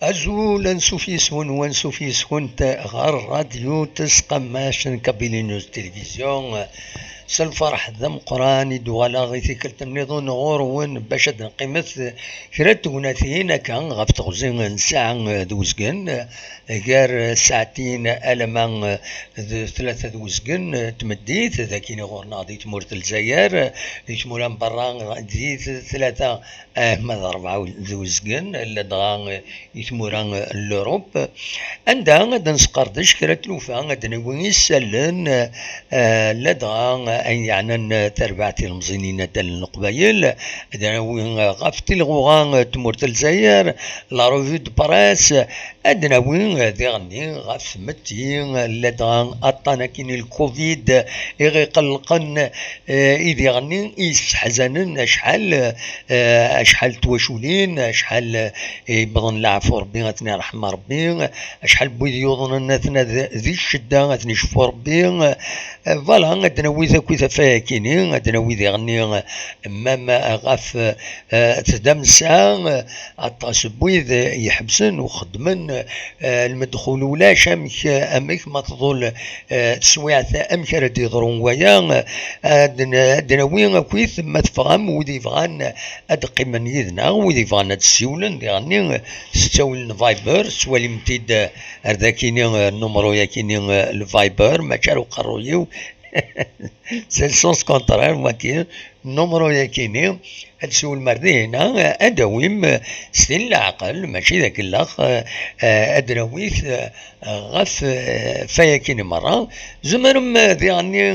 أزول أنسوفيسون وانسوفيسون غير راديو تسقماشن كابيلينوس تلفزيون سالفرح ذم قراني دوالا غيثي كلت منيضون غورون باش نقيمت كرا توناثين كان غف تغزين ساعة دوزقن غير ساعتين ألمان ثلاثة دوزقن تمديت ذاكين غور ناضي تمور الجزائر يتموران برا ديت ثلاثة ماذا أربعة دوزقن اللي دغا يتموران الأوروب عندها غادا نسقردش كرا تلوفا غادا نوين يسالن لدغا يعني تربعتي المزينين دال القبايل ادناوين غافتي الغوغان تمورت الجزائر لا روفي دو باراس ادناوين ذي غني غاف متي لدغا اطانا كين الكوفيد يغي قلقن اذي غني يسحزنن اشحال تواشولين اشحال بضن العفو ربي غتني رحمه ربي اشحال بويد يوضن ذي الشده غتني شفو ربي فوالا غادناوي ذاك فاكيني غادناوي ذي غني ماما غاف تدام الساعة عطاس بويذ يحبسن وخدمن المدخول ولا شامك امك ما تظل تسويعث امك راه يضرون ويا دناوي كويث ما تفهم وذي فغان ادقي من يذنا وذي فغان تسيولن دي غني ستاول فايبر سوالي متيد ذاكيني النمرو ياكيني الفايبر ما كانوا قرويو c'est le sens contraire moi qui نمرو ياكيني هادسول مردي هنا اداويم ستين العقل ماشي ذاك الاخ ادراويث غف فياكيني مرة زمرم ذي عني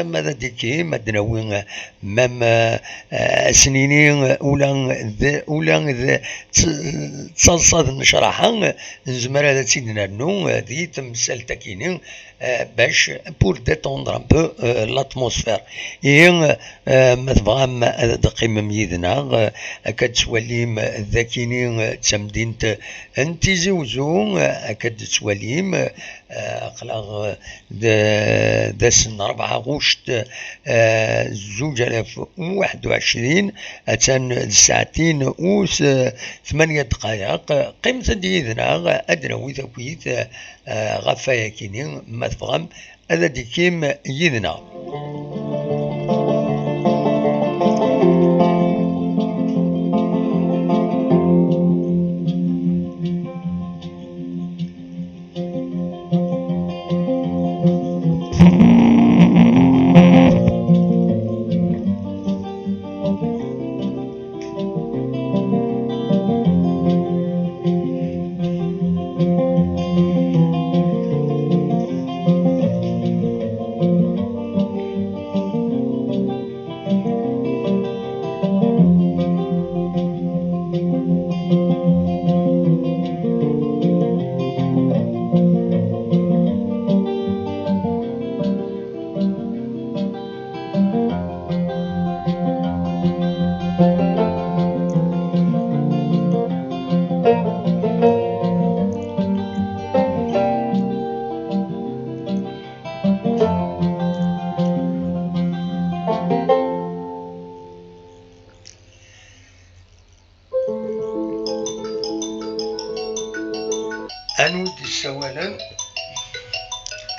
ماذا ديكي ما دراوي مام سنيني ولا تصلصاد نشرحها زمر هذا سيدنا نو ذي تمثال تاكيني باش بور ديتوندر ان بو لاتموسفير ما تبغام دقيم ميدنا اكاد توليم ذاكيني تمدينت انتي زوزو اكاد توليم قلاغ داسن 4 غشت 2021 اتان ساعتين و 8 دقائق قيمة ديدنا ادنا وذاكويت غفايا كيني ما تفهم هذا ديكيم يدنا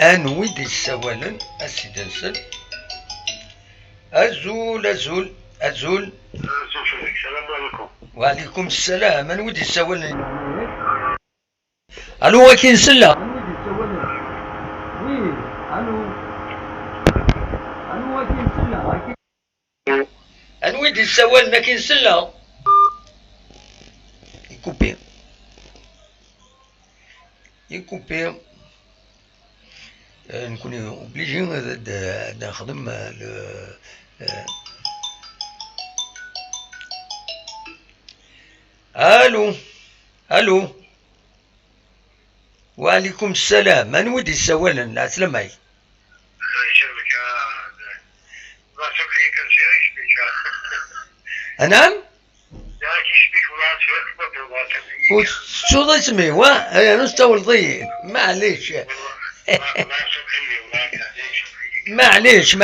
أنويد السوالا السدنسل أزول أزول أزول السلام عليكم. وعليكم السلام. أنويد السوالا ألو وكين سلا أنويد السوال ما كاين سلا يكوبي نكون اوبليجي نخدم الو وعليكم السلام. من ودي السوال السلام عليكم. نعم شو اسمي انا نستول ضيق معليش. معليش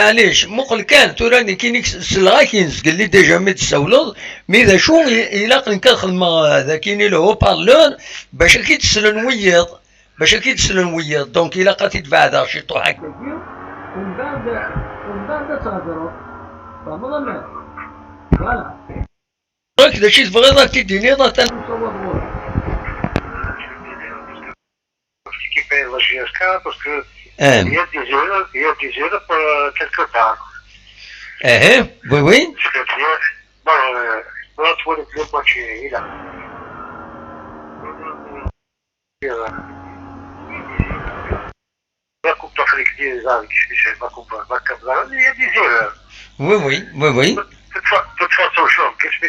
مقل كان توراني كينيك سلغا كينز قال لي ديجا ما تسولض مي ذا شو إلا نكخل ذا كيني له بارلور باش كي تسلن ويض دونك إلا قاتي تبعد شي طوح هكا ومن بعد تهضروا فهمت ولا فوالا راك دا شي تبغي راك تديني راك نصور Paye la GSK parce que il y a des erreurs quelque part. Oui. Bon, là, tu vois le club match, il a. La Coupe d'Afrique des Arts, qui c'est la Coupe d'Afrique, il y a des erreurs. Oui. De toute façon, qu'est-ce que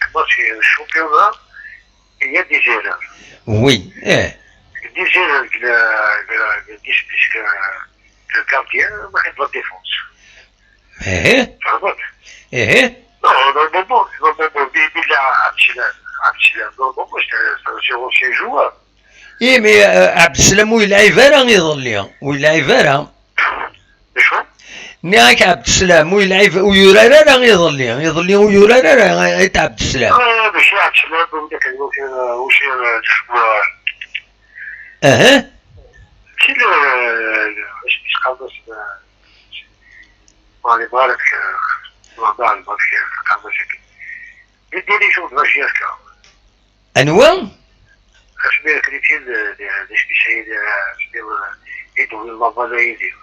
comment c'est un championnat, il y a des erreurs. Oui, des erreurs puisque le gardien arrête la défense. Non, c'est un joueur. ايه مي عبد السلام ويلعب راه يظل شو؟ نياك عبد السلام ويلعب ويورا راه يظل ويورا راه عبد السلام باش عبد السلام وداك واش كي واش يتقابل الله يبارك الله يبارك قابل يدير لي جوج ماشياكا انواع كشبيه كريتين ليش بيشيد يدوي الله بلا يدي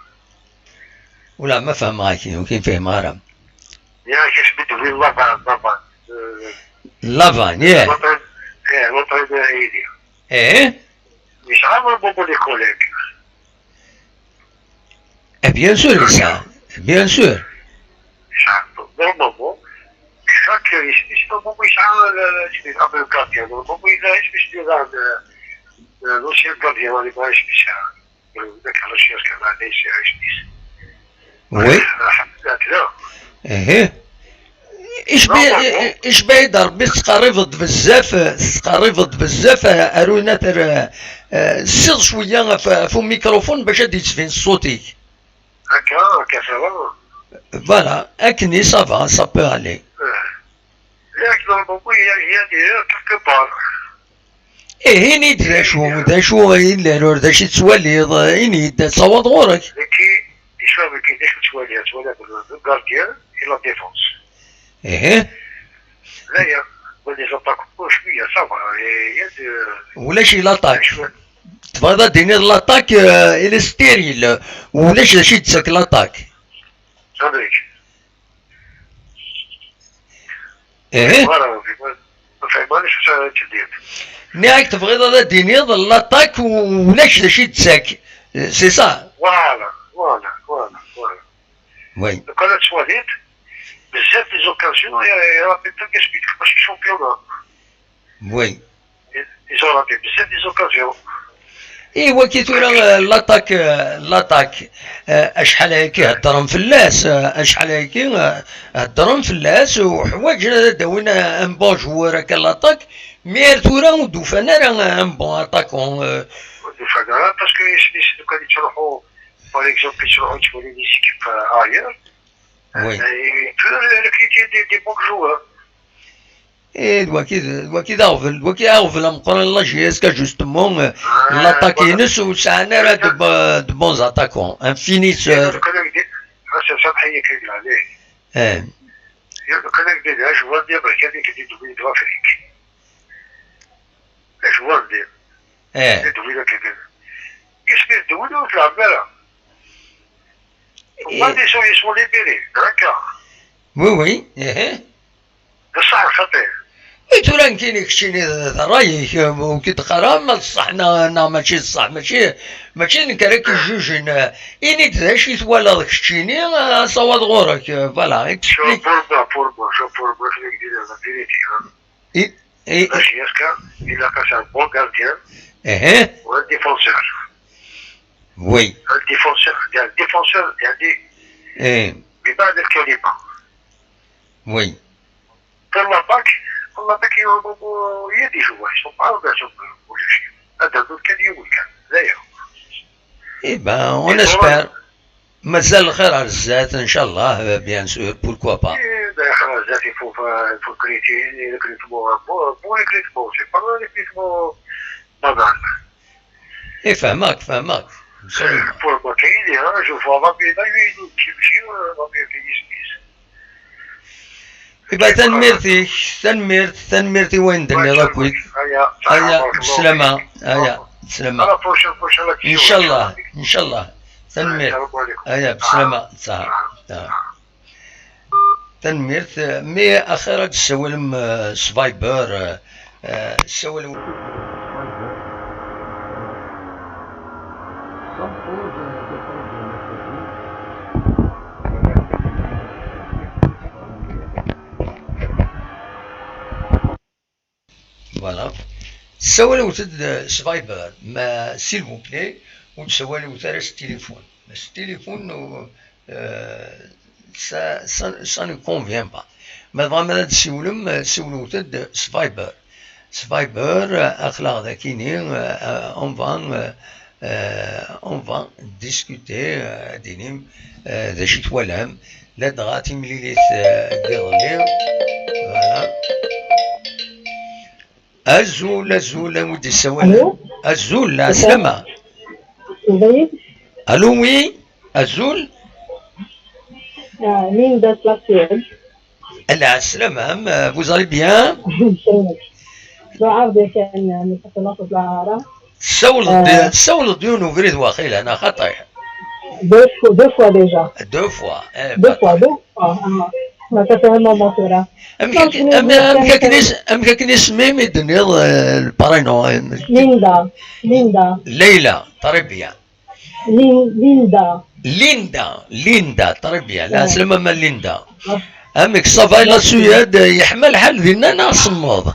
ولا ما فهم معاك يمكن فهم عرب يا كيف بدوي الله بابا لافان يا لطري بلا يدي مش عامل بابا لي كوليك bien sûr ça bien sûr مش عامل بابا chaque je بابا مش عامل شبيه قبل كارتيا بابا إلا إيش باش يدير l'ancien gardien اللي باش ذاك الرشيد كان عنده يعيش نيس وي ايش بيدر بتقربض بزاف ارونا تر سير شويه في الميكروفون باش تسفين صوتك هكا سافا فوالا اكني سافا سا بو علي ياك بابا هي كيف بار هيني دا شو الا دا شي تواليض هيني دا تصوت غورك كي يشوف كي داش تواليض الغارديان et la défense. Là, il y a des attaques شوية صعبة. Il y a de... ولاش لاطاك تبغى ديني لاطاك الى ستيريل ولاش شي تسك لاطاك صديق ما فهمانيش واش تدير نياك تبغي ديني لاطاك ولاش شي تسك سي سا فوالا وي كان تواليت بزاف لي زوكازيون رابي تلقاش بيك ماشي شامبيون وي ils ont raté بزاف لي زوكازيون ايوا كي تورا لاطاك اشحال هيك هضرهم فلاس اشحال هيك هضرهم فلاس وحوايج داوينا ان بون جوار هكا لاطاك مير تورا ودوفانا راه ان بون اتاكون دوفانا باسكو لو كان تروحوا باغ اكزومبل تروحوا تشوفوا لي سيكيب اير وي recruter des bons joueurs. Et doit أغفل مقارنة الله جيسكا justement l'attaquinus ou ça n'a de bons attaquants, un finisseur. سامحني كيقول عليه. كان يدير جوان ديال بركاني كيدير دوبلي دو افريك. جوان ديال. دوبلي كيدير. كيسمير دوبلي وتلعب بها. وبعد ils sont libérés, d'accord. Oui. بصح خطير. تورا كاين كشيني رايك وكي تقرا ما الصح ماشي الصح ماشي نكرك جوج اني ذا شي توالا داك الشيني صواد غورك فوالا اكسبليك pour moi je vais dire la vérité باش يسكا il a cassé un bon gardien ou un défenseur. Oui. Un défenseur يعني ببعض الكلمة. Oui. Pour l'attaque il y a des joueurs, ils sont pas engagés pour le chien. هذا كان يقول كان لا Eh ben on espère. مازال الخير على الزات ان شاء الله بيان سور بوركوا با. D'ailleurs, il faut critiquer le rythme, pour le rythme, c'est pas le rythme banal. اي فهمك Pour le matin, je vois ma vie dans une type, ma vie qui يبقى تنميرتي وين درني راكويت. هيا بسلامة. هيا بسلامة ان شاء الله تنمير. هيا بسلامة صح. تنميرت مي اخيرا تسولم سفايبر تسولم فوالا تسولوا تد سفايبر ما سيل فو بلي وتسولوا ترى التليفون بس التليفون ça ne convient pas. Mais vraiment تسولوا تد سفايبر اخلاق ذاكيني on va discuter دينيم ذا شي توالام لا دغاتي مليليت ديرلي فوالا. الزول ودي السوالم الزول السلامة. الو وي الزول Linda de la Suède. لا السلامة vous allez bien. دعاء كان متخلص العارة. سول الديون وقريد واخيل أنا خطأ. deux fois déjà. deux fois. ما تفهموا موتورا. أم كني اسمي مدنيض البارينو. ليندا. ليلى تربية. ليندا تربية. لا سلامة ما ليندا. أمك صافا لا سويد يحمل حال ديالنا أنا صمود.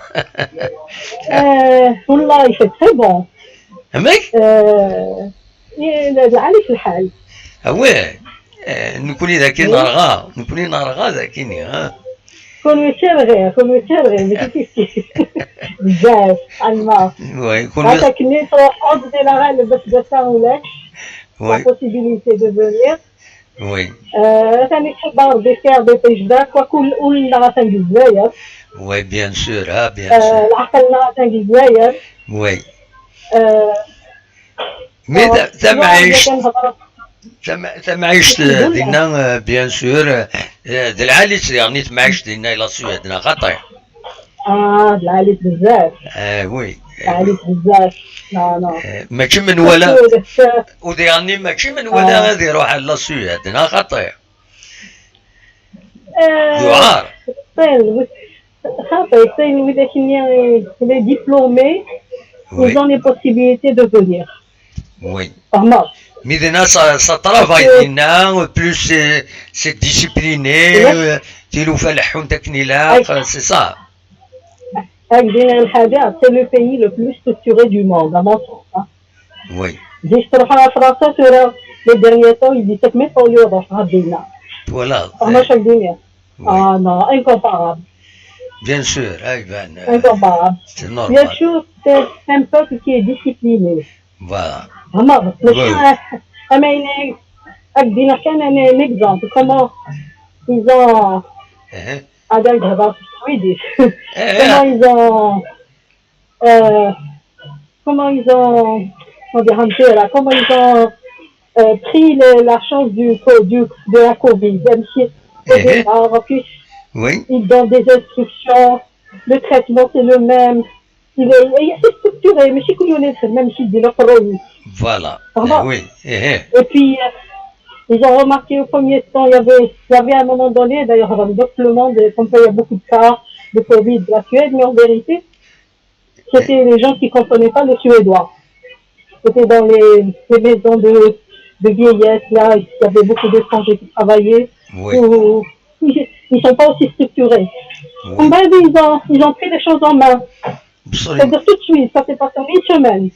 والله سي تري بون. أمك؟ عارف الحال. واه نكوني ذاكي نرغى ذاكيني ها. كوني تشرغي ماشي كيف بزاف علما. وي كوني. هذا كني تروح ديال الغالب باش درتها ولاش. وي. La possibilité de venir. وي. ثاني نحب ربي فيها ضيف جداك وكل راه تنجي الجزائر. وي بيان سور ها بيان سور. العقل راه تنجي الجزائر. وي. مي تمعيش دينا بيان سور العاليت يعني تمعيش دينا الى سويدنا خطير. العاليت بزاف. وي. العاليت بزاف. لا ماشي من ولا وديعني ماشي من ولا غادي يروح على سويدنا خطير. يعار. خاطر ولكن les diplômés ils ont les possibilités de venir. Oui. فهمت. Mais ça travaille دينا plus c'est discipliné تيلو فالحون تكنيلا c'est ça. C'est le pays le plus structuré du monde, à mon sens. Hein. Oui. Je trouve en France sur les derniers temps, ils disent que mes polio dans Radina. Voilà. Ah non, incomparable. Bien sûr, incomparable. C'est normal. Bien sûr, c'est un peuple qui est discipliné. Voilà. Vraiment, un exemple, comment ils ont... comment ils ont pris la chance de la Covid. Oui. Ils donnent des instructions, le traitement c'est le même. Il est structuré, mais chez nous, même si de notre pays. Voilà. Oui. Et puis, ils ont remarqué au premier temps, il y avait à un moment donné, d'ailleurs, dans le monde, comme il y a beaucoup de cas de Covid de la Suède, mais en vérité, c'était les gens qui ne comprenaient pas le suédois. C'était dans les maisons de vieillesse, là, il y avait beaucoup d'étrangers qui travaillaient. Oui. Où ils ne sont pas aussi structurés. Oui. Ils ont pris les choses en main. C'est-à-dire tout de suite, ça s'est passé en une semaine.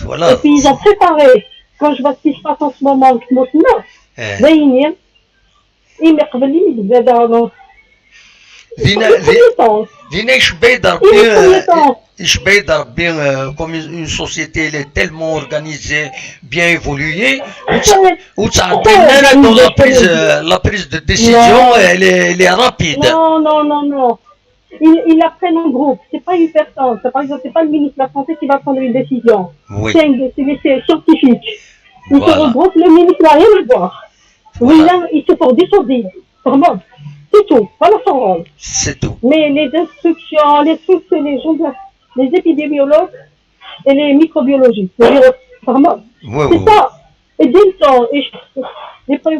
Voilà. Et puis ils ont préparé. Quand je vois ce qui se passe en ce moment, داينين إلا قبل لي زاد دينا ايش بيدر comme une société elle est tellement organisée, bien évoluée, où ça dans la prise de décision, elle est rapide. Non. Ils la prennent en groupe. C'est pas une personne. Par exemple, c'est pas le ministre de la Santé qui va prendre une décision. Oui. C'est les scientifiques. Ils Voilà. se regroupent. Le ministre n'a rien à voir. Voilà. Oui, il se porte des sourdines. Vraiment. C'est tout. Voilà son rôle. C'est tout. Mais les instructions, les trucs, c'est les gens, les épidémiologues et les microbiologistes. Vraiment. Oui, C'est oui. ça. Et dès le temps,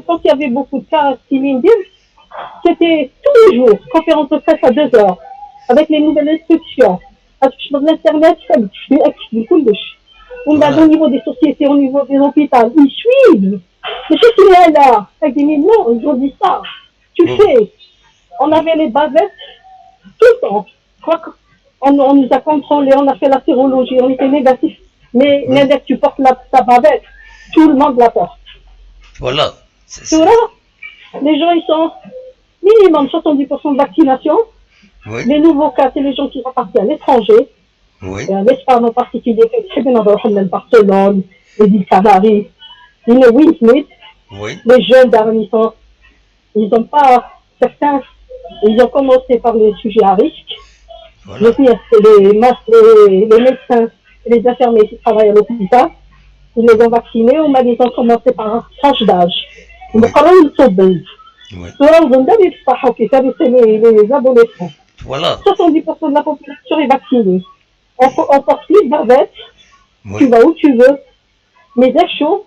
quand il y avait beaucoup de cas cylindriques, c'était tous les jours, conférence de presse à 2 heures, avec les nouvelles instructions. Parce que sur l'internet, je suis au niveau des sociétés, au niveau des hôpitaux, ils suivent. Mais je suis là, avec des millions, ils ont dit ça. Tu fais. On avait les bavettes tout le temps. On nous a contrôlés, on a fait la sérologie, on était négatifs. Mais dès que tu portes ta bavette, tout le monde la porte. Voilà. Tu vois, les gens, ils sont minimum 70% de vaccination. Oui. Les nouveaux cas, c'est les gens qui sont partis à l'étranger. Oui. L'Espagne en particulier, Barcelone, les îles Canaries, Will Smith. Oui. Les jeunes d'Arnisson, ils n'ont pas, certains, ils ont commencé par les sujets à risque. Voilà. Je veux dire, c'est les médecins et les infirmiers qui travaillent à l'hôpital. Ils les ont vaccinés, ils ont commencé par un tranche d'âge. Oui. Oui. Les adolescents. Voilà. 70% de la population est vaccinée. On porte plus de bavette, Oui. tu vas où tu veux. Mais les chauds,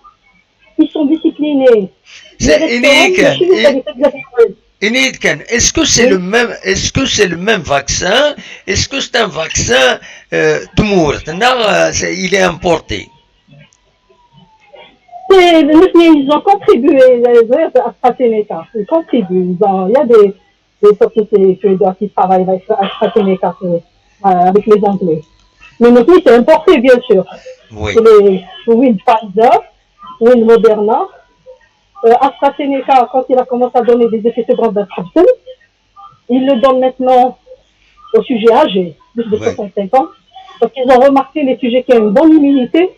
ils sont disciplinés. Est-ce que c'est le même vaccin? Est-ce que c'est un vaccin de mourte? Il est importé. Ils ont contribué, à AstraZeneca. Ils contribuent. Il y a des sociétés suédoises qui travaillent avec AstraZeneca avec les Anglais. Mais nous, c'est importé, bien sûr. Oui. C'est les Pfizer, Moderna. AstraZeneca, quand il a commencé à donner des effets secondaires, il le donne maintenant aux sujets âgés, plus de 65 ans. Donc, ils ont remarqué les sujets qui ont une bonne immunité,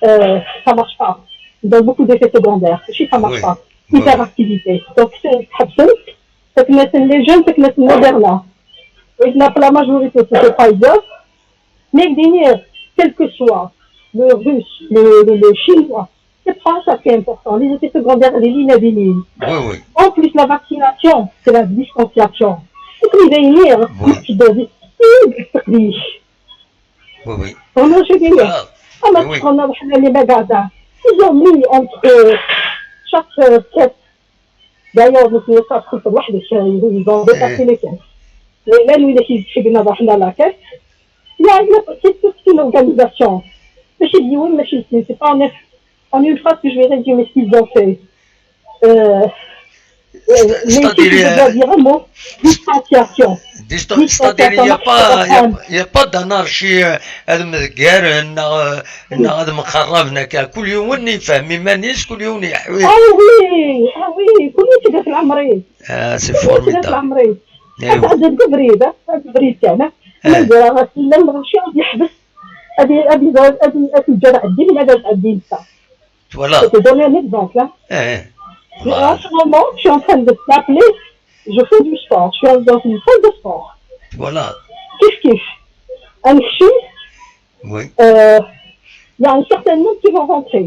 ça marche pas. Ils ont beaucoup d'effets secondaires. Si ça marche pas. Hyperactivité. Donc, c'est les jeunes, c'est que Moderna. Et la majorité, c'est Pfizer. Mais quel que soit le russe, le chinois, c'est pas ça qui est important. Les effets secondaires, les lignes à des lignes. Oui. En plus, la vaccination, c'est la distanciation. C'est que les venir, tu dois dire, oui. je vais dire, on a les magasins. Ils ont mis entre chaque caisse, d'ailleurs, ils ont dépassé les caisses. Mais là, nous, les filles, la caisse, c'est une organisation. Mais je dis, oui, mais c'est pas en une phrase que je vais résumer ce qu'ils ont fait. C'est-à-dire, je dois dire un mot, distanciation. C'est-à-dire, il n'y a pas d'anarchie. كل يوم يفهم مانيش كل يوم يحوي. Ah oui, كل شيء في العمري. C'est formidable. هذا الجبريد تاعنا. ندير غسيل المغرشي يحبس. هذه الجرع الدين هذا الدين تاع. Voilà. Je te donne un exemple. En ce moment, je suis en train de t'appeler, je fais du sport, je suis dans une salle de sport. Voilà. Kif. Un chien, oui. Il y a un certain nombre qui vont rentrer.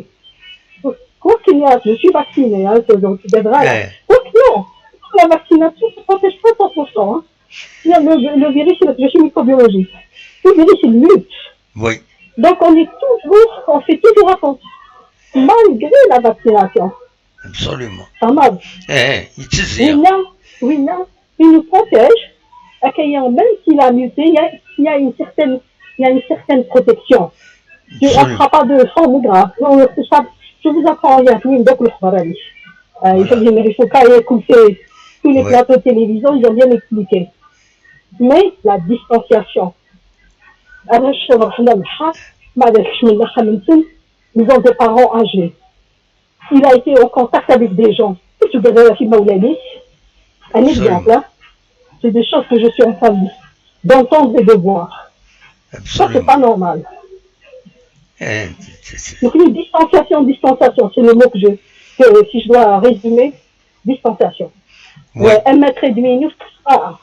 Quoi qu'il y a, je suis vacciné, donc tu devras. Donc non, la vaccination ne protège pas 100%. Hein. Il y a le virus, je suis microbiologiste. Le virus, il mute. Oui. Donc on fait toujours attention, malgré la vaccination. Absolument. Ça marche. Oui, il nous protège. Même s'il a muté, il y a une certaine protection. On ne fera pas de sang grave. Je vous apprends rien. Il faut pas écouter tous les plateaux de télévision, ils ont bien expliqué. Mais la distanciation. Ils ont des parents âgés. Il a été en contact avec des gens. Un exemple, c'est des choses que je suis en train d'entendre et de voir. Ça, c'est absolument. pas normal. Eh, Donc, une distanciation, c'est le mot que si je dois résumer, distanciation. oui, 1 mètre et demi, nous, ah,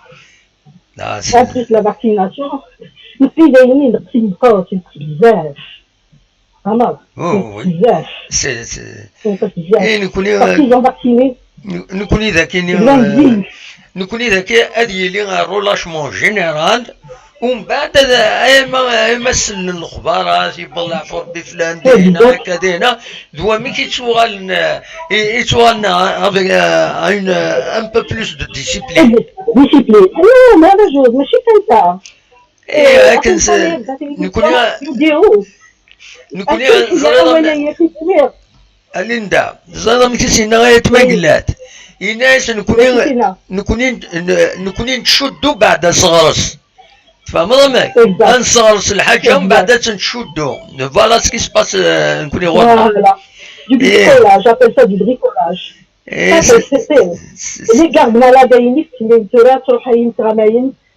là, en plus de la vaccination, nous faisons une petite visage. Vraiment, oh, oui. visage. C'est visage. نكوني Parce qu'ils ont vacciné, نكوني ذاك ils ont dit, نكوني ذاك هذه اللي رولاشمون جينيرال ومن بعد ما سن الاخبار يبلع في ربي فلان دينا هكا دينا دوا مي كيتسوغالنا افيك ان بو بلوس دو ديسيبلين discipline. Non, mais la chose, mais je suis comme ça. هكا نكوني زريضه ليندا زريضه ملي كيسينا غايه ما قلات الناس نكوني نشدو بعد صغرس فاهم ضمك نصغرس الحاجه ومن بعد تنشدو فوالا سكي سباس نكوني غوطا Du bricolage, j'appelle ça du bricolage. Les gardes malades,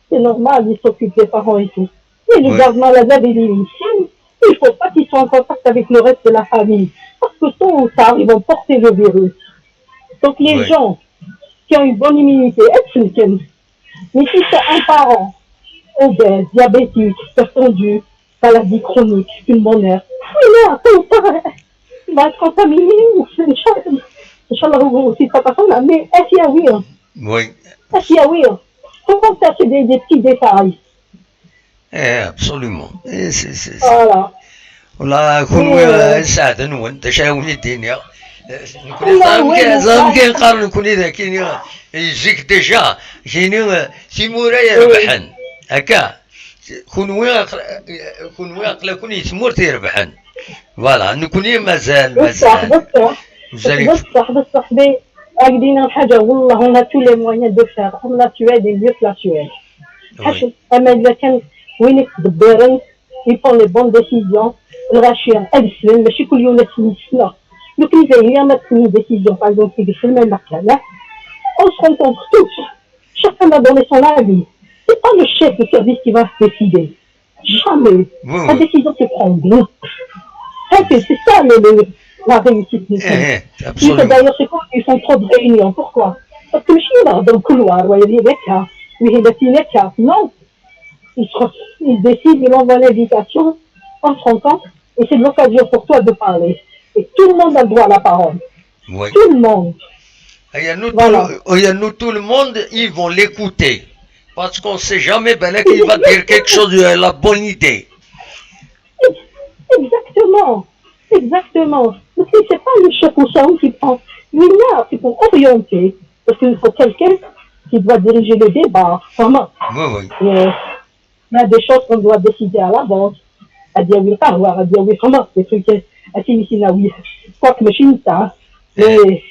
c'est normal, ils s'occupent des parents et tout. Mais les gardes malades, il ne faut pas qu'ils soient en contact avec le reste de la famille. Parce que tôt ou tard, ils vont porter le virus. Donc les gens qui ont une bonne immunité, mais si c'est un parent obèse, diabétique, pertendu, maladie chronique, pulmonaire, là, tôt ou tard, il va être contaminé. Inch'Allah, aussi, ça passe là. Mais est-ce qu'il y a oui? Est-ce qu'il y a oui? Comment ça, c'est des petits détails? absolument. Voilà. والله كون سعد وانت شاوني الدنيا نكون كنقارن نكون اذا كاين يجيك ديجا كاين تيمورا يربحن هكا كون واقلا كون يتمور تيربحن فوالا نكون مازال بصح أقدينا الحاجة والله on a tous les moyens de faire comme la Suède est mieux que la Suède. أما إذا كان وينك تدبرن ils font les bonnes décisions الغاشية أجسن ماشي كل يوم نسمع لكن إذا هي ما تسمي décision par exemple في الفيلم المكانة on se rencontre tous chacun va donner son avis c'est pas le chef de service qui va décider jamais la décision se prend en groupe c'est ça la réussite. D'ailleurs, c'est quoi? Ils font trop de réunions. Pourquoi? Parce que le chien est dans le couloir, il y a des cas, non. Ils décident, ils envoient l'invitation, on se rencontre, et c'est l'occasion pour toi de parler. Et tout le monde a le droit à la parole. Oui. Tout le monde. Nous, tout le monde, ils vont l'écouter. Parce qu'on ne sait jamais, qu'il va dire quelque chose de la bonne idée. Exactement. Donc, c'est pas le chef ou chef qui prend. Mais là, c'est pour orienter. Parce qu'il faut quelqu'un qui doit diriger le débat. Vraiment. Oui. Il y a des choses qu'on doit décider à l'avance. À dire oui, à dire oui, comment. Des trucs, à signifier oui. Quoi que machine, ça. Mais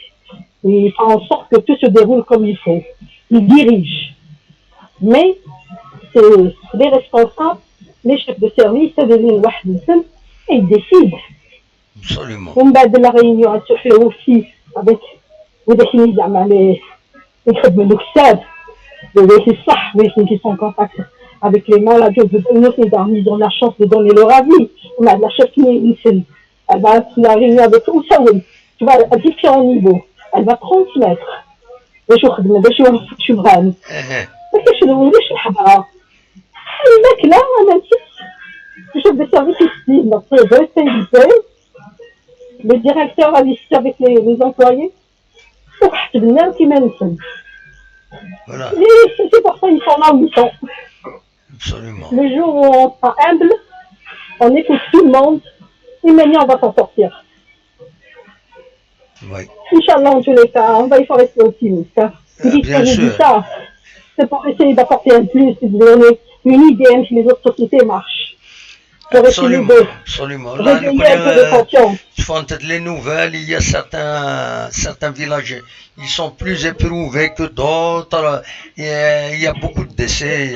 il fait en sorte que tout se déroule comme il faut. Il dirige. Mais c'est les responsables, les chefs de service, et ils décident. Absolument. On va de la réunion à se faire aussi avec les qui sont en contact avec les malades. Ils ont la chance de donner leur avis. On a de la chef qui elle va la réunion avec eux, tu vois, à différents niveaux. Elle va transmettre. Le chef de service ici, le directeur a discuté avec les employés. Voilà. C'est pour ça qu'ils sont là où ils sont. Absolument. Le jour où on sera humble, on écoute tout le monde, et maintenant on va s'en sortir. Oui. Inch'Allah, en tous les cas, il faut rester optimiste. Bien sûr. Ça, c'est pour essayer d'apporter un plus, de donner une idée que les autres sociétés marchent. Absolument. Là, nous font les nouvelles, il y a certains villages, ils sont plus éprouvés que d'autres. Il y a beaucoup de décès.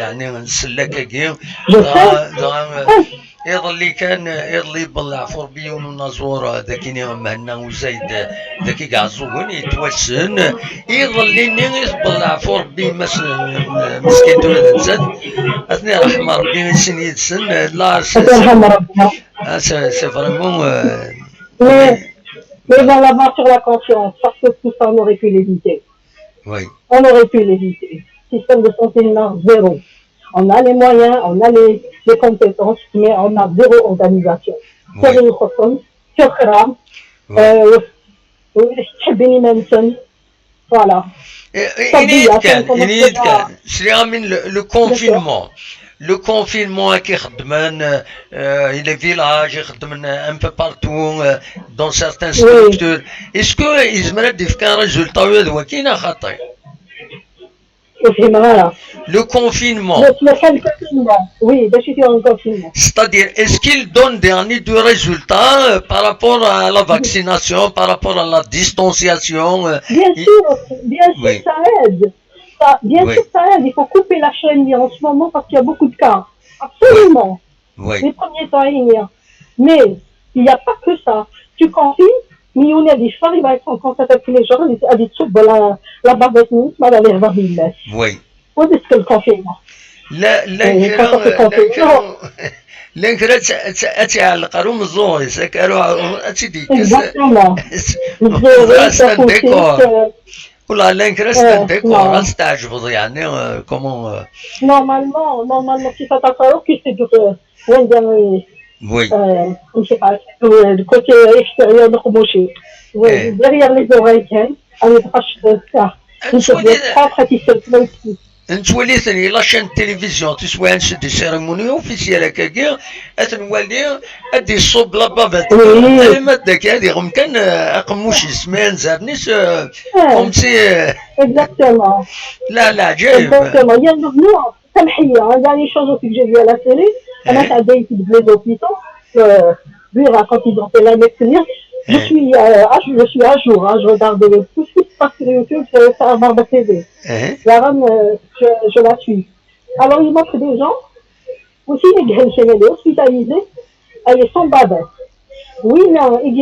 يظل كان يظل يبلع فوربيون ونازور ذاكيني مهنا وزايد ذاكي كاع زوين يتوسن يظل ليني يبلع فوربي مسكين تولد نزاد اثني رحمة ربي يسن يتسن لا يرحم ربنا. سي فريمون Mais dans l'avoir sur la conscience, parce que tout ça, on aurait pu l'éviter. وي On aurait pu l'éviter. Système de santé humain, zéro. On a les moyens, on a les compétences, mais on a zéro organisation. وي شكرا. تحبيني منسن. Voilà. ينيد كان سريع من لو كونفينمون لو كونفينمون كي خدمان لي فيلاج يخدمن ان بو بارتو دون سارتان ستركتور اسكو يزمر يديك ريزولتا هو كاين خاطر Voilà. le confinement. Oui, le confinement. C'est-à-dire, est-ce qu'il donne des résultats par rapport à la vaccination, par rapport à la distanciation? Bien sûr, oui. Ça aide. Bien sûr, ça aide. Il faut couper la chaîne en ce moment parce qu'il y a beaucoup de cas. Absolument. Oui. Les premiers temps, il y a. Mais il n'y a pas que ça. Tu confines, mais on a des fois, il va être en contact avec les gens, il dit la bavette, ما لا يرضى بالله. Oui. وده الكونفينمون. لا كرا اتي على القروم الزوي سكروا اتي ديك ولا لا كرا ستديكور استعجبوا يعني كومون نورمالمون كي تتقرأ كي تدوك وين دير Oui. Je sais pas, le côté extérieur de Khomouchi. Oui, derrière les oreilles, avec ça. انت وليتني لا شان تلفزيون تسوى نشد دي سيرموني اوفيسيال هكاكيا اتنولي ادي الصوب لا بافات كلمات داك هادي غم كان اقموش سمان زارنيس قمتي اكزاكتومون لا عجيب اكزاكتومون يا نو سامحيا داني شوز que j'ai vu à la télé انا تعديت بلي زوبيتون lui quand ils ont fait la médecine je suis à jour, hein, je regarde tout ce qui se passe sur YouTube, c'est à Barbe TV. La rame, je la suis. Alors, il montre des gens, aussi les graines chez les hospitalisés, elle est sans bavette. Oui, non, il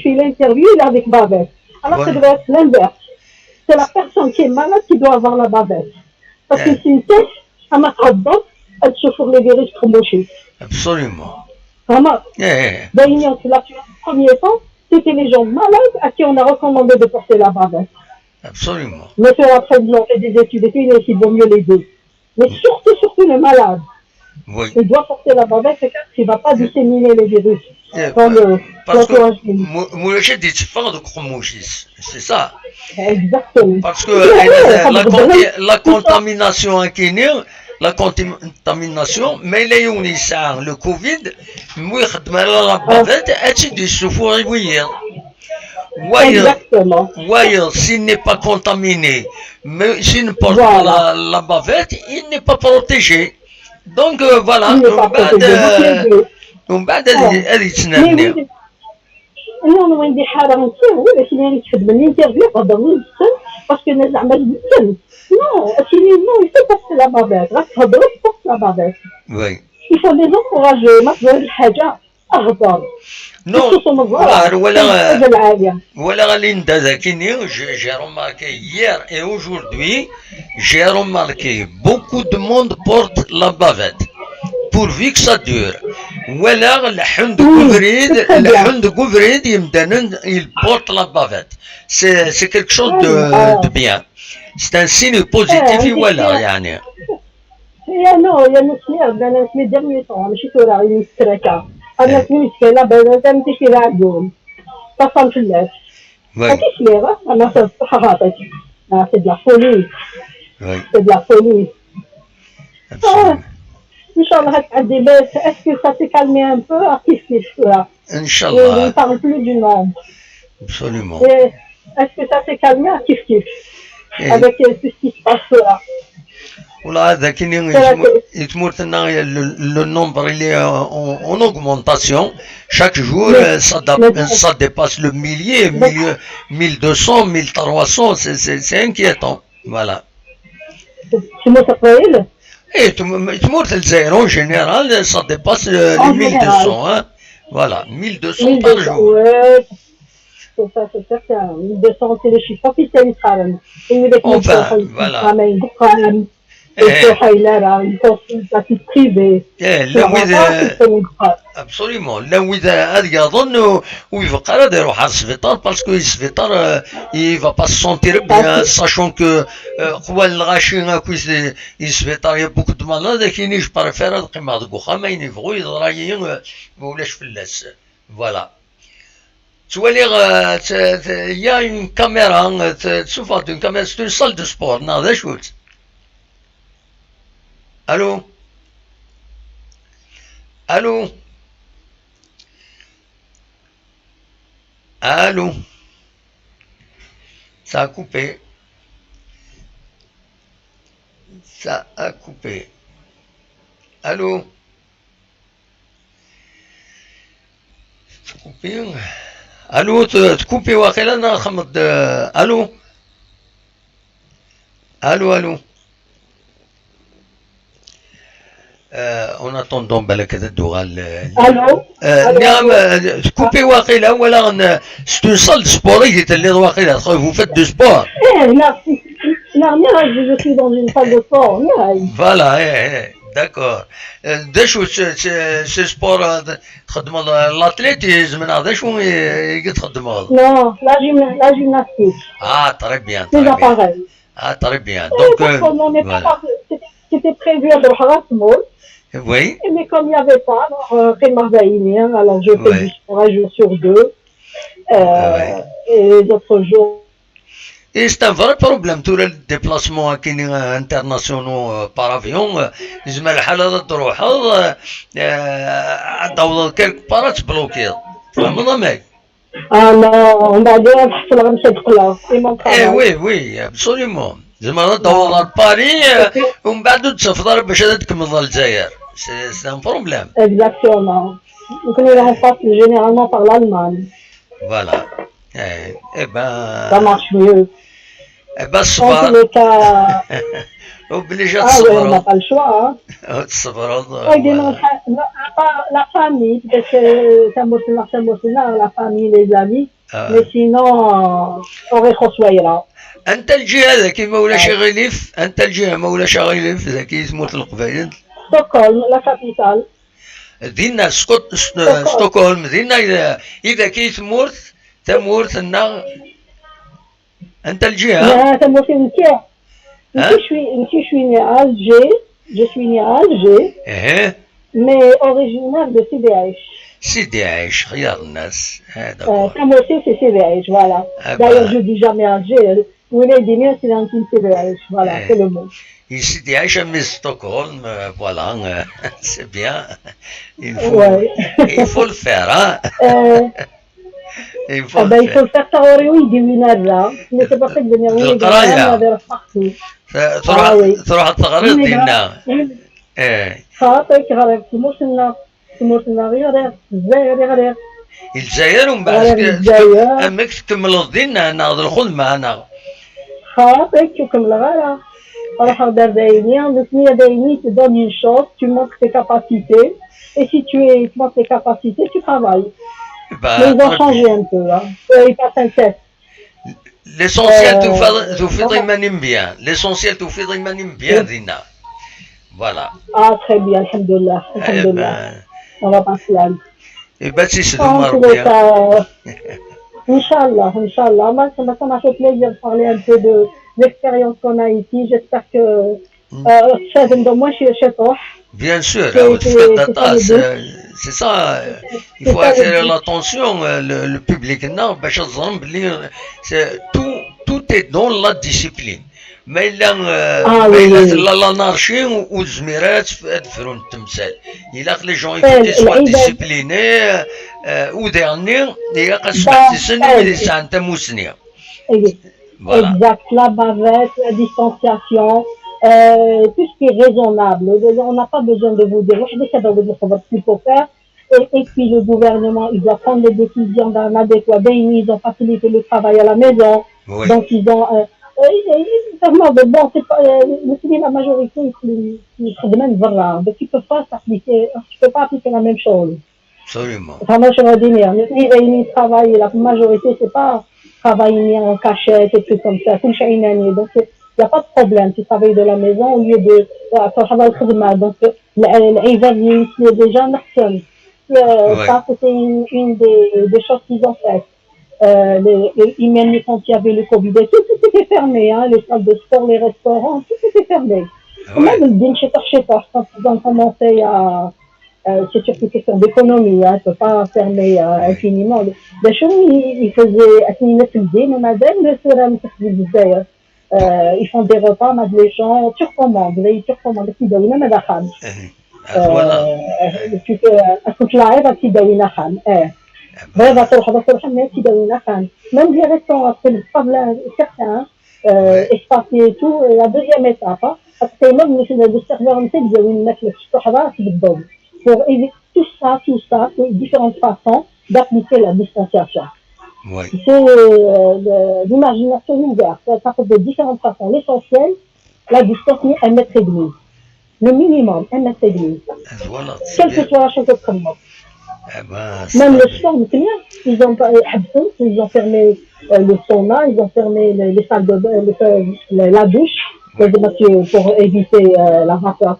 fait l'interview, il est avec bavette. Alors, ça devrait être l'inverse. C'est la personne qui est malade qui doit avoir la bavette. Parce que c'est une tête, à ma tête, elle se fourre les virus thrombosés. Absolument. Vraiment. D'ailleurs, c'est la premier temps, c'était les gens malades à qui on a recommandé de porter la bavette. Absolument. Mais après, ils ont fait des études et tout, il vaut mieux les deux. Mais surtout le malade. Oui. Il doit porter la bavette car il ne va pas disséminer les virus. Parce que moi, j'ai dit de Chromogis, c'est ça. Exactement. Parce que la contamination à Kenya, la contamination, mais les unissants, le Covid, moi, la bavette, est du souffle hier. Wire, s'il n'est pas contaminé, mais s'il ne porte pas la bavette, il n'est pas protégé. Donc voilà, on va aller تنامني. أنا وين حالة نصير ولا شي اللي تحب مني انترفيو قدر نسن باسكو أنا زعما نسن نو أشيني نو يفو بورتي لا بافيت راك تهضر بورتي لا بافيت وي يفو لي زونكوراجي ما تقول الحاجة أهضر Voilà Linda Zakini, j'ai remarqué hier et aujourd'hui, j'ai remarqué beaucoup de monde porte la bavette. Pourvu que ça dure. Voilà le Hund Gouvrid, il porte la bavette. C'est quelque chose de bien. C'est un signe positif, voilà, yani. Non, il y a nos derniers temps, je suis là, il est très calme. أنا في مشكلة بس أنا تشي لعبهم تصل في الناس أكيد ليه أنا في الصحافة c'est de la folie c'est de la folie إن شاء الله هتعدي بس est-ce que ça s'est calmé un peu كيف là إن شاء الله on ne parle plus du nom absolument est-ce que ça s'est calmé كيف avec tout ce qui se passe là Voilà, le nombre il est en augmentation. Chaque jour, ça dépasse le millier, 1200, 1300, c'est inquiétant. Voilà. Et tout le en général, ça dépasse les En 1200, hein. Voilà, 1200 par 1200, jour. ouais, c'est ça, c'est certain. 1200, c'est le chiffre officiel israélien. Et il est Enfin, voilà. et c'est Haïlara, une partie privée. لا وإذا absolument لا وإذا هاد يظن ويبقى لا يروح على السبيطار باسكو السبيطار il va pas se sentir bien sachant que قبل الغاشي هاكو السبيطار يا beaucoup de malades كاين je préfère نقيم هذاك واخا ما يبغوا يضرا ما ولاش فلاس فوالا تولي il y a une caméra تشوف هاد une caméra c'est une salle de sport هذا شو Allô? Allô? Allô? Ça a coupé. Ça a coupé. Allô? Coupé. Allô? تكوبي واقيلا انا خمض الو الو الو en attendant بالك تدوغ الو نعم تكوبي واقيلا ولا c'est une salle de sport اللي واقيلا vous faites du sport je suis dans une salle de sport voilà d'accord ده شو سي سبور تخدم الاتليتيزم هذا شو تخدم non la gymnastique très bien les appareils très bien donc voilà. C'était prévu à Doha. Oui. Mais comme il n'y avait pas, alors je fais du sport un jour sur deux. Et d'autres jours. Et c'est un vrai problème, tous les déplacements internationaux par avion. Les الحالة تروح عندها quelque part تبلوكي. فهمت ماك؟ non, on va dire que c'est la même c'est mon travail. Oui, absolument. زعما تدور لباري ومن بعد تسافر باش تكمل للجزائر سي ان بروبليم exactement donc on passe généralement par l'Allemagne voilà ça marche mieux الصبر en tous les cas obligé ouais on n'a pas le choix الصبر la famille parce que la famille les amis mais sinon on reçoit انت الجهه ذاك مولا شغيليف انت الجهه مولا شغيليف ذاك يسموت القبائل ستوكهولم لا كابيتال دينا ستوكهولم دينا اذا تمورت لنا انت الجهه لا تمورت انت je suis né à Alger mais originaire de Sidi Aïch خيار الناس هذا تمورتي c'est CDH voilà d'ailleurs je dis jamais Alger ولادي مين c'est dans une CDH voilà c'est le mot Sidi Aïch mais Stockholm voilà c'est bien il faut le faire il faut le faire تاوري ويدي وين هذا mais c'est pas fait de venir القرايه تروح التغريد ديالنا خاطرك غير تموتنا غير الجزائر ومن بعد امك تكمل دينا ناخذ الخدمه معنا خاطرك تكمل غير روح دار دايني الثنيه دايني tu donnes une chose tu montres tes capacités et si tu montres tes capacités tu travailles mais ils ont changé un peu ils passent un test l'essentiel توفيض إيمانهم بيان l'essentiel توفيض إيمانهم بيان دينا voilà très bien alhamdoulilah on va passer là et ben si c'est dommage Inch'Allah moi ça m'a fait plaisir de parler un peu de l'expérience qu'on a ici j'espère que moi je suis chez toi bien sûr c'est ça il faut attirer l'attention le public non باش تظن بلي tout est dans la discipline ما إلا l'anarchie والزميرات تفرون التمثال إلا لي جون يفوتي سوا ديسيبليني وديرني هي قاسمة تسني ولي ساعة نتا موسنية exact la bavette la distanciation tout ce qui est raisonnable on n'a pas besoin de vous dire ce qu'il faut faire et puis le gouvernement il doit prendre les décisions d'un adéquat ils ont facilité le travail à la maison donc ils ont Vraiment, bon, c'est pas, la majorité, ils se demandent voilà, mais tu peux pas s'appliquer, tu peux pas appliquer la même chose. Absolument. Vraiment, je veux dire, ils travaillent, la majorité, c'est pas travailler en cachette et tout comme ça, tout le chahine. Donc, il n'y a pas de problème, tu travailles de la maison au lieu de, travailler au khidma. Donc, l'évaluation, déjà, personne. Ouais. Ça, c'était une des choses qu'ils ont faites. Même quand il y avait le Covid, tout était fermé, hein, les salles de sport, les restaurants, tout était fermé. Ouais. Même le din quand ils ont commencé à, c'est surtout une question d'économie, hein, on ne peut pas fermer infiniment. Les choses, ils faisaient, ils font des repas avec les gens, tu recommandes, même à la femme. Voilà. Tu fais, toute la rêve, tu dois une femme. Même les restaurants, certains, espacés et tout, la deuxième étape, c'est même le serveur, on sait que vous avez mettre le stohara, c'est le bon. Pour éviter tout ça, c'est différentes façons d'appliquer la distanciation. Ouais. C'est l'imagination ouverte, ça fait de différentes façons. L'essentiel, la distance est 1,5 m. Le minimum, 1,5 m. Voilà. Quelle que soit la chose de comment. Même le sport, ils ont fermé le sauna, ils ont fermé les salles de bain, la douche, pour éviter la vapeur.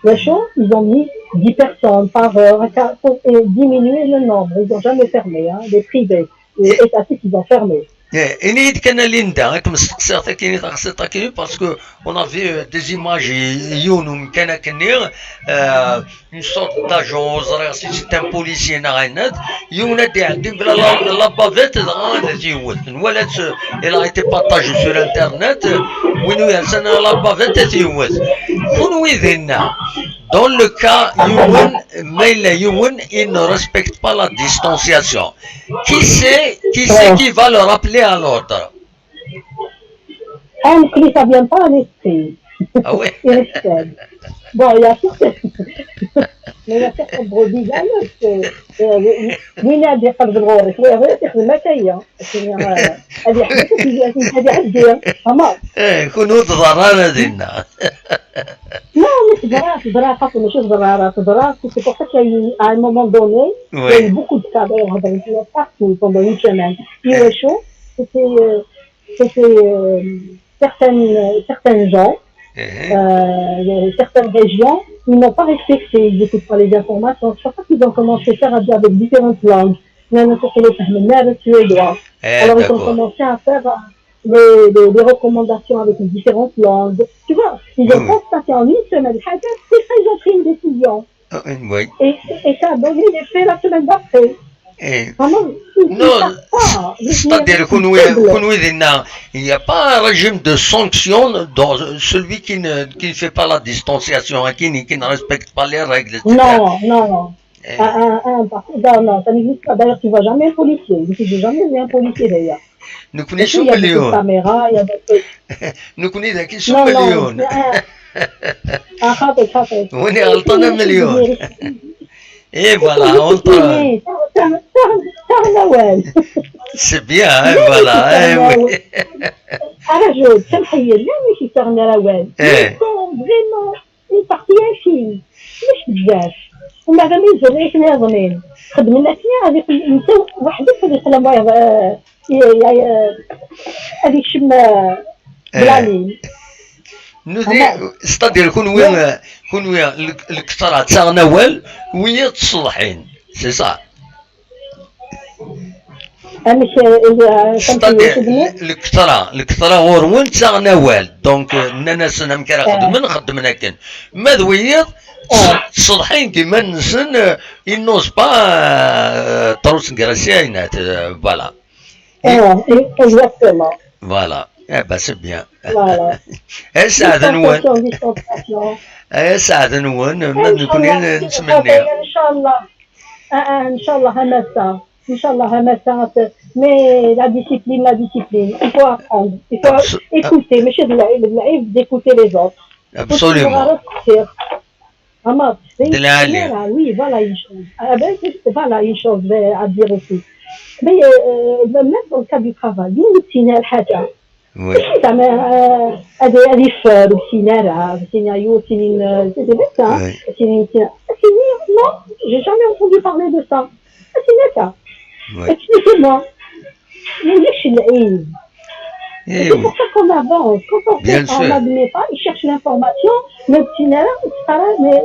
Les choses, ils ont mis 10 personnes par heure pour diminuer le nombre. Ils n'ont jamais fermé, hein, les privés, les étatiques, ils ont fermé. Et كان ليندا كما استقصيت كاين تقصيت كاين باسكو on a vu des images يونو كان كنير une sorte d'agence c'est un policier نغنات يونادي عندي بلا لا بافيت غادي تيوت الولد il a été partagé sur internet وين يرسل لا بافيت تيوت شنو يذنا dans le cas il ne respecte pas la distanciation. Qui c'est qui va le rappeler à l'ordre? Ça ne vient pas à l'esprit. Ah ouais. Bon, il y a certaines brebis galeuses. وين هذه قلب الغوري شويه تخدم هكايا هذه حاجه عندي فما كونوا ضرارة ديالنا لا مش ضرارة خاصة ماشي ضرارة c'est pour ça qu'à un moment donné il y a eu beaucoup de cas d'ailleurs partout pendant une semaine puis le chaud c'était certains gens certaines régions, ils n'ont pas respecté, ils n'écoutent pas les informations. C'est pour ça qu'ils ont commencé à faire avec différentes langues. Alors ils ont commencé à faire des recommandations avec différentes langues. Tu vois, ils ont constaté en une semaine, ils ont pris une décision. Et ça a donné l'effet la semaine d'après. Non, c'est-à-dire il n'y a pas un régime de sanctions dans celui qui ne fait pas la distanciation, qui ne respecte pas les règles, etc. Non, non ça n'existe pas. D'ailleurs, tu ne vois jamais un policier. Je n'ai jamais vu un policier d'ailleurs. Nous connaissons il y a des caméras, il y a des... Nous connaissons qui sont millions. On est à million. Et voilà, on travaille. C'est bien, hein, voilà. Oui. Alors, je suis vraiment une partie infime. مش بزاف وما غاديش زعما حنا ظنين خدمنا فيها هذيك نتا وحده اللي خلا هذيك الشمه بلالين c'est-à-dire كون وين الكثرة تاع نوال وهي تصلحين سي صح الكثرة غورون تاع نوال دونك الناس نمكن خدمنا كان ماذويض تصلحين كيما نسن ينوز با تروس نكراسيينات فوالا فوالا bah c'est bien. Voilà. سعد نوان سعد نوان ما نكون نتمنى ان شاء الله همسة ان شاء الله همسة mais la discipline il faut apprendre il faut écouter ماشي بالعيب d'écouter les autres absolument oui voilà une chose voilà une chose à dire aussi mais même dans le cas du travail يمكن الحاجة وي زعما هذه في السينارة في سيناريو سنين سي بس وي سنين non j'ai jamais entendu parler de ça سيناتا وي expliquez-moi مانيش العيب et c'est ايوي pour ça qu'on avance quand on بيان fait on سور n'admet pas il cherche l'information mais le سينارة mais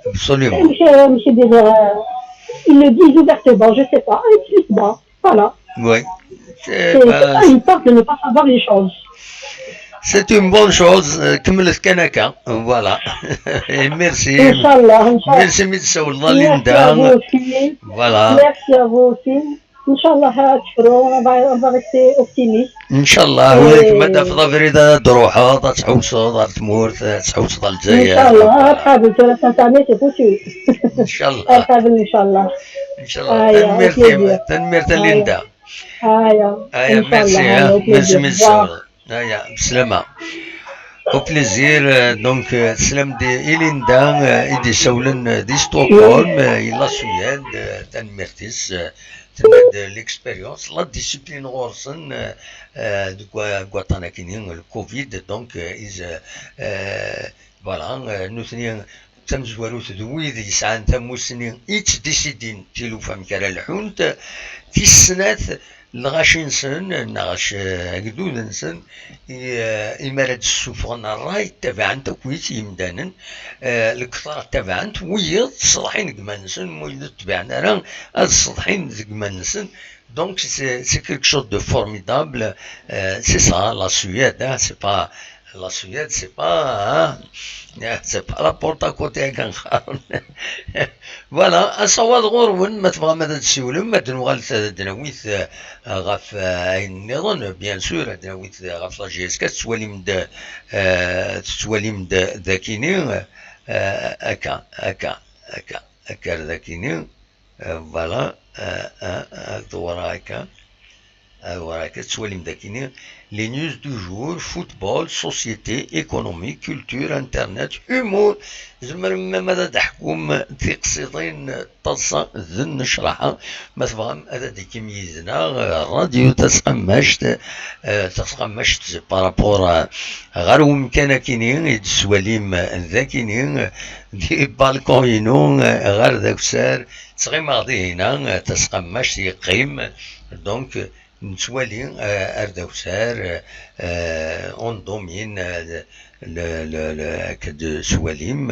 ابسوليومون مش des ils le disent ouvertement je sais pas explique-moi voilà وي c'est pas une peur de ne pas savoir les choses C'est une bonne chose. كملت كان هكا فوالا ميرسي ان شاء الله ان شاء الله ميرسي متسول الله merci à vous ليندا aussi فوالا merci à vous aussi ان شاء الله تشكروا on va rester optimiste ان شاء الله وياك مدى في ظفريدا تروحوا تحوسوا تموت تحوسوا ان الجزائر شاء الله تقابل sur internet c'est possible ان شاء الله تقابل ان شاء الله ان شاء الله ايوه au plaisir تنميرتي ايوه ليندا ايوه ايا ان شاء ميرسي الله au ميرسي plaisir متسول ايا بسلامة au plaisir donc تسلم دي إليندا إدي سولن دي ستوكهولم إلا سويد تنميرتيس تنمد l'expérience la discipline غورسن de Guatanakinin le Covid donc is voilà نوثني تمزوروت دويد يسعان تموسنين إيت ديسيدين تيلو فهم كالا الحونت في السنات لغاشين سن نغاش قدود سن إمارة السفن الراي تبعن تكويت يمدانن الكثار تبعن ويض صلاحين قمانسن ويض تبعنا راه هاد الصلاحين قمانسن donc c'est quelque chose de formidable c'est ça la Suède hein, c'est pas la Suède c'est pas la porte à côté كان خارن فوالا اصوات غورون ما تبغى ماذا تسولم ما تنوغال دناويت غاف النظام بيان سور دناويت غاف لا جي اس كا تتوالي مد ذاكيني اكا ذاكيني فوالا دورا هكا وراك تسوالي مداكيني les news du jour football société économie culture internet humour زعما ماذا تحكم في قصيدين تصا ذن نشرحها ما تفهم هذا ديك ميزنا الراديو تسقمشت بارابور غير مكان كاينين السواليم ذاكينين دي بالكوينو غير ذاك سار تسغي غادي هنا تسقمشت يقيم دونك نتوالي أردوسار اون دومين كد سواليم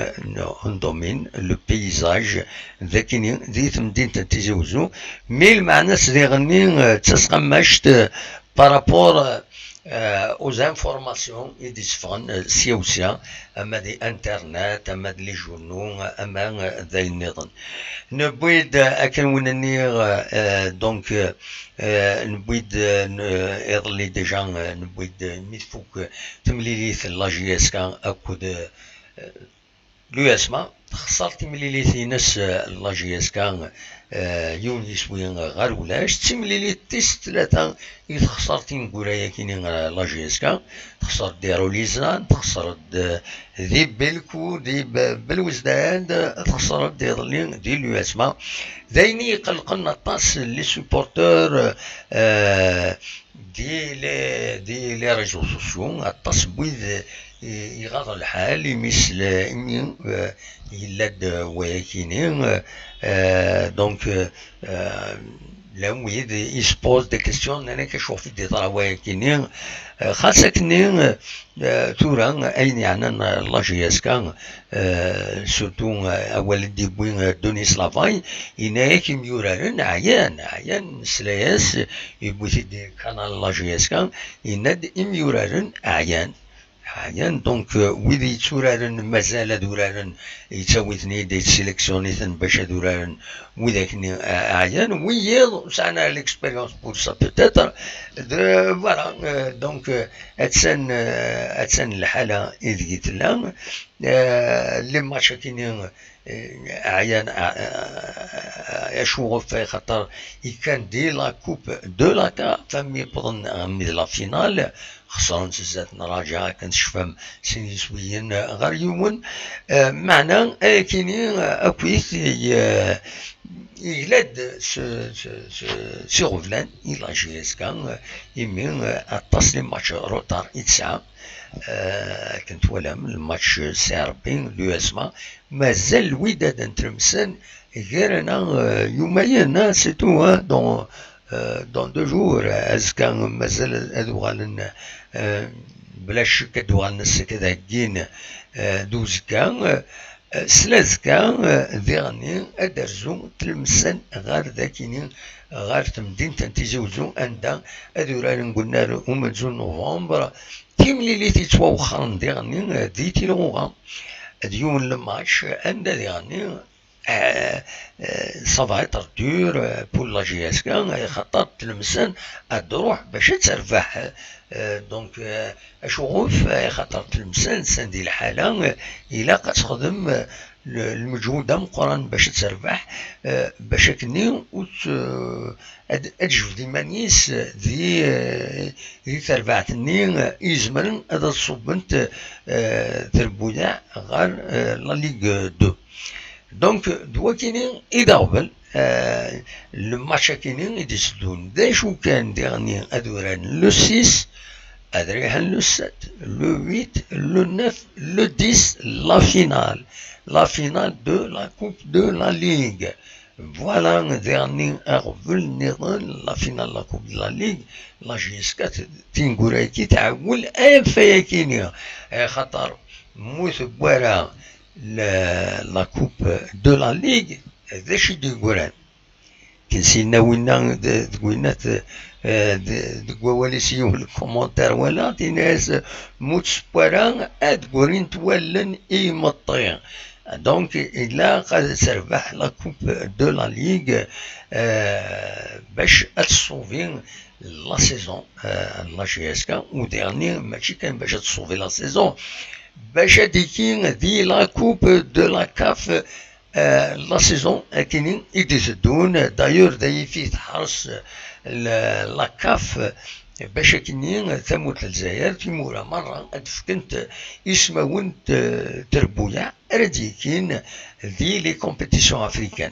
اون دومين لو بيزاج ذاكيني دي تمدين تتزوزو مي المعنى سديغني تسقمشت بارابور aux informations et des فن سيوسيا اما دي انترنت اما دي جورنو اما ذي النظام نبويد اكن وننيغ دونك نبويد يضلي ديجا نبويد ميتفوك تمليليث لا جي اس كان اكود لو اسما خسرت تمليليث ناس لا جي اس كان يونيس وين غير ولاش تمليليث تيست ثلاثه خسرت نقول كاينين لا جي اس كان تخسر ديرو ليزان تخسر ذي بلكو ذي بالوزدان تخسر دي لو اسما ذيني يقلقنا الطاس لي سوبورتور دي لي ريزو سوسيو الطاس بويذ يغاض الحال مثل إني يلاد وياكينين دونك là où il se pose des questions, il y a quelque chose de travail qui n'est خاصة كني تورا أين يعني لا جي اس كان سورتو أول ديبوين دوني سلافاي إناك ميورارن عيان سلايس يبوثي دي كانال لا جي اس كان إناد ميورارن عيان دونك ويدي تورارن مازال دورارن يتسويتني دي سيليكسيونيثن باش دورارن وذاكني عيان ويض سعنا ليكسبيريونس بور سا بوتيتر فوالا دونك اتسن الحالة إذ قلت لها لي ماتش كاينين عيان يشوف في خاطر كان دي لا كوب دو لاكا فمي بظن مي لا فينال خسران سزات نراجع كنشفهم سنسويين غير يومن معنى كاينين اكويث il aide ce Rovlan, il a GSK, il met à passer le match retard, كنت ولا من الماتش سيربي اليوسما مازال الوداد نترمسن غير انا يوميا سيتو دون دو جور ازكا مازال هادو غالن بلا شك هادو غالن كذا كين دوزكا سلازكا ديغني ادرزو تلمسن غار ذاكيني غار تمدين تنتيزوزو عندها هادو راه قلنا ومنزو نوفمبر تيملي اللي تيتواوخرن ديغني ديتي لغوغا ديون الماتش عندها ديغني صافا يتر دور بول لا جي اس كا خاطر تلمسن تروح باش تربح دونك اشوف خاطر تلمسن سندي الحاله الا كتخدم المجهود مقرن باش تربح باش كني ادجف دي مانيس دي تربعتني يزمن هذا صبنت تربويا غير لا ليغ 2 دونك دوا كاينين يضربل الماتش كاينين يدسدون دا شو كان ديرني ادوران لو 6 ادريهن لو 7 لو 8 لو 9 لو 10 la finale de la Coupe de la Ligue. Voilà un dernier arvel la finale de la Coupe de la Ligue. La GSK تنقول تعول فيكينيا خاطر موث بورا la Coupe de la Ligue ذا شي تنقول كنسينا وينا تقولنا تقولي سيو الكومنتار ولا تناس موت بورا تقولين تولن اي مطير دونك إلا قد تربح لا كوب دو لا ليغ باش تصوفي لا سيزون لا جي اس كا وديرني ماشي كان باش تصوفي لا سيزون باش ديكي دي لا كوب دو لا كاف لا سيزون كاينين يديسدون دايور داي فيه تحرص لا كاف باش كاينين ثموت الجزائر في مورا مرة ادفكنت يسمون تربويا رديكين دي لي كومبيتيسيون افريكان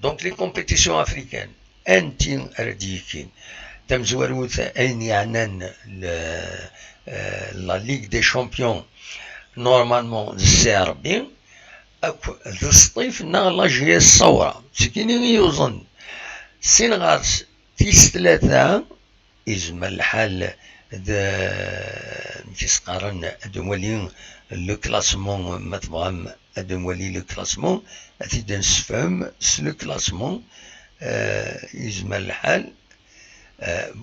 دونك لي كومبيتيسيون افريكان انتي رديكين تمزوروث اين يعنان لا ليغ دي شامبيون نورمالمون السيربي اكو ذا الصيف نا لا جي الصورة سكينين يوزن سينغارس تيس ثلاثة يزمل الحال كيسقارن دولين لو كلاسمون ما تبغى دولي لو كلاسمون اتيد نسفهم لو كلاسمون يزمل الحال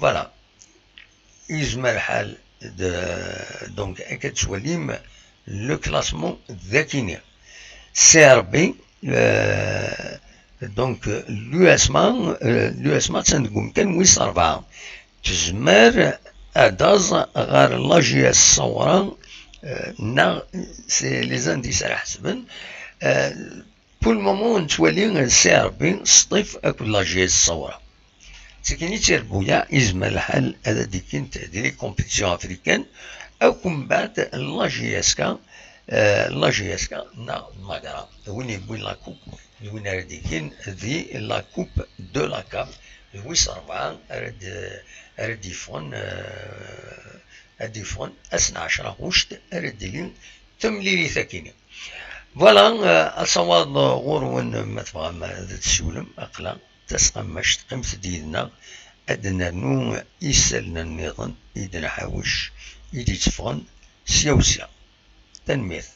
فوالا يزمل الحال دونك كتوليم لو كلاسمون ذاكيني سيربي دونك لو اسما تنقوم كان ويس 4 تزمر اداز غير لا جي اس الصورة نا سي لي زانديس على حسبن بول مومون نتولي سيربي سطيف اكو لا جي اس الصورة سكيني تيربويا يزمر الحال هذا ديك انت دي لي كومبيتيسيون افريكان او من بعد لا جي اس كا لا جي اس كا نا ماغرا وين يبوي لا كوب وين رديكين ذي لا كوب دو لا كاب ويس 4 رد يفون أسنى 10 وشت ردلين تمليلي ثكيني فوالا أصوات غورون ما تبغى ما تسولم أقلا تسقمش تقمت ديدنا أدنا نو يسالنا النظام إذا حاوش إذا تفغن سيوسيا تنميث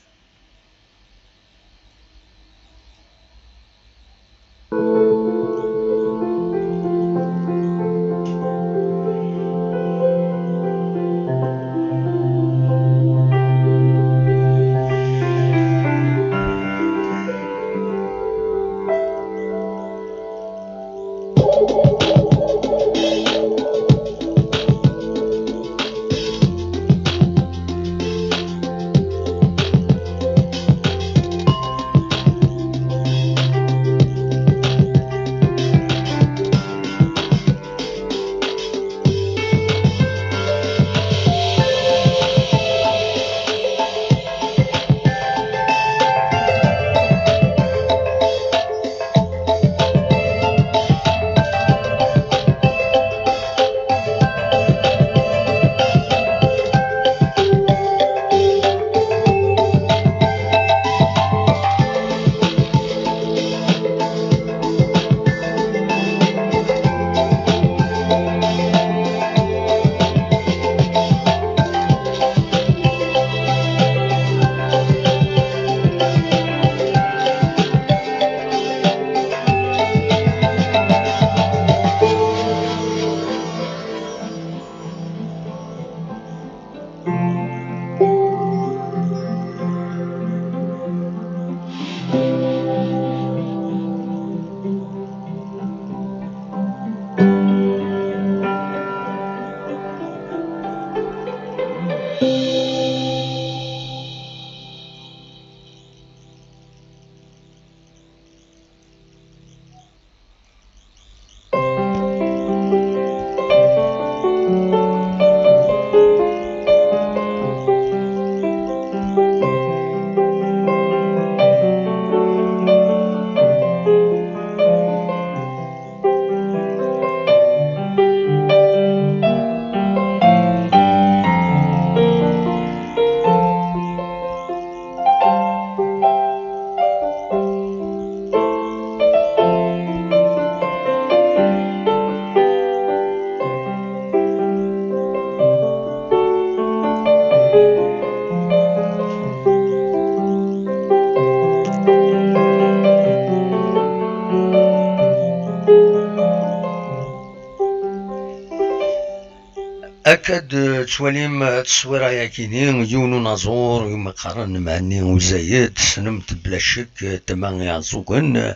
كاد تواليم تصويرة ياكيني يونو نازور يما قارن معني وزايد سنمت بلا شك تمام يعزوكن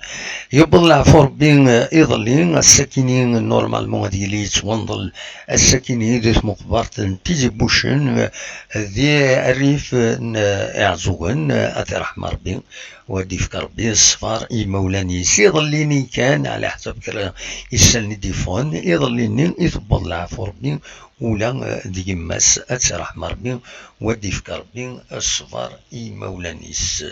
يبلع فوربين يضلين الساكنين نورمالمون هذه اللي تونضل الساكنين ذي مقبرة تيجي بوشن ذي الريف يعزوكن أثر أحمر بين ودي فكر بي الصفار يمولاني يضليني كان على حسب كلام يسالني ديفون يضليني يثبط العفو ربي ولا ديماس أثر أحمر بين ودي فكر بين الصفار يمولانيس.